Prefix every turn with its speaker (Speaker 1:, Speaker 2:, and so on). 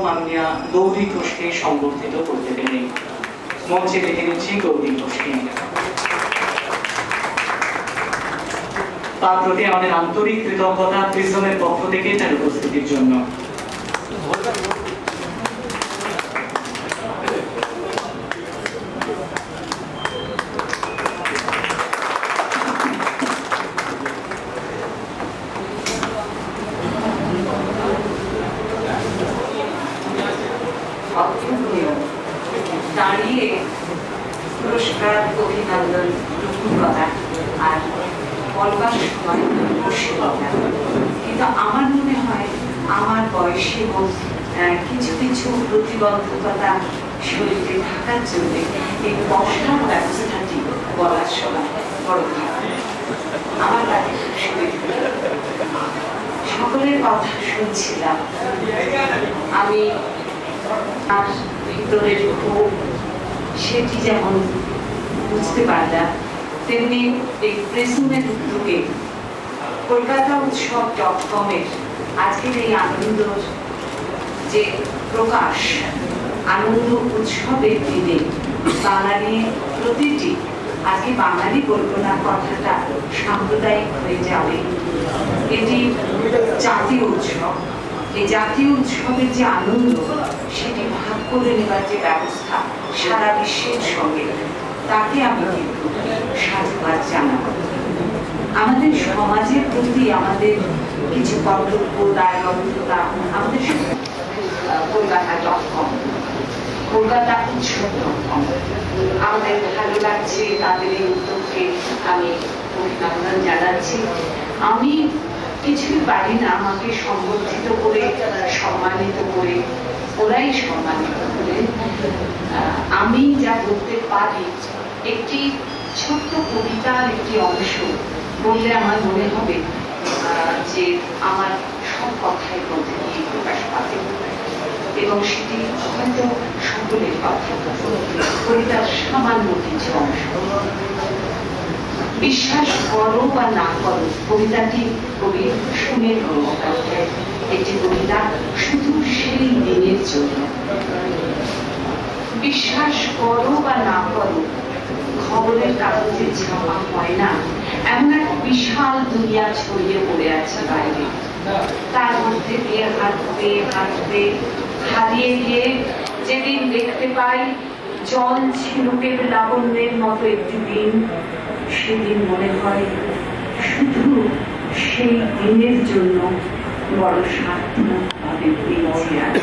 Speaker 1: মাননীয়া গৌরী ঘোষকে সংবর্ধিত করতে পেরে মঞ্চে ডেকে নিচ্ছি গৌরী ঘোষকে। তার প্রতি আমাদের আন্তরিক কৃতজ্ঞতা প্রিজমের পক্ষ থেকে তার উপস্থিতির জন্য।
Speaker 2: দাঁড়িয়ে পুরস্কার অভিনন্দন করা আর বলবার সময় খুশি কথা, কিন্তু আমার মনে হয় আমার বয়সে এবং কিছু কিছু প্রতিবন্ধকতা শরীরে থাকার জন্য এই বসার ব্যবস্থাটি বলার সময় বড় খারাপ। আমার কাছে সকলের কথা শুনছিলাম, আমি আর ভিতরের ক্ষোভ সেটি যেমন বুঝতে পারলাম, তেমনি এই প্রেজমের উদ্যোগে কলকাতা উৎসব.com-এর আজকের এই আনন্দ যে প্রকাশ, আনন্দ উৎসবের দিনে বাঙালি প্রতিটি, আজকে বাঙালি বলবো না, কথাটা সাম্প্রদায়িক হয়ে যাবে, এটি জাতীয় উৎসব। এই জাতীয় উৎসবের যে আনন্দ সেটি ভাগ করে নেবার যে ব্যবস্থা সারা বিশ্বের সঙ্গে, তাকে আমি কিন্তু সাধুবাদ জানাব। আমাদের সমাজের প্রতি আমাদের কিছু কর্তব্য, দায়বদ্ধতা, আমাদের কলকাতা.com, কলকাতা উৎসব.com, আমাদের ভালো লাগছে তাদের এই উদ্যোগকে আমি অভিনন্দন জানাচ্ছি। আমি কিছুই পারি না, আমাকে সম্বর্ধিত করে সম্মানিত করে, ওরাই সম্মানিত করে। আমি যা বলতে পারি, একটি ছোট্ট কবিতার একটি অংশ বললে আমার মনে হবে যে আমার সব কথাই মধ্যে দিয়ে প্রকাশ পাবে এবং সেটি হয়তো সকলের কথা। কবিতার সামান্য কিছু অংশ। বিশ্বাস করো বা না করো, কবিতাটি কবি সুনীল গঙ্গোপাধ্যায়, একটি কবিতা শুধু সেই দিনের জন্য। বিশ্বাস করো বা না করো, খবরের কাগজে ছাপা হয় না এমন এক বিশাল দুনিয়া ছড়িয়ে পড়ে আছে বাইরে, তার মধ্যে দিয়ে হাঁটতে হাঁটতে হারিয়ে গিয়ে যেদিন দেখতে পাই জল ঝিনুকের লাবণ্যের মতো একটি দিন, সেদিন মনে হয় শুধু সেই দিনের জন্য বড় সার্থকভাবে বেঁচে আছে।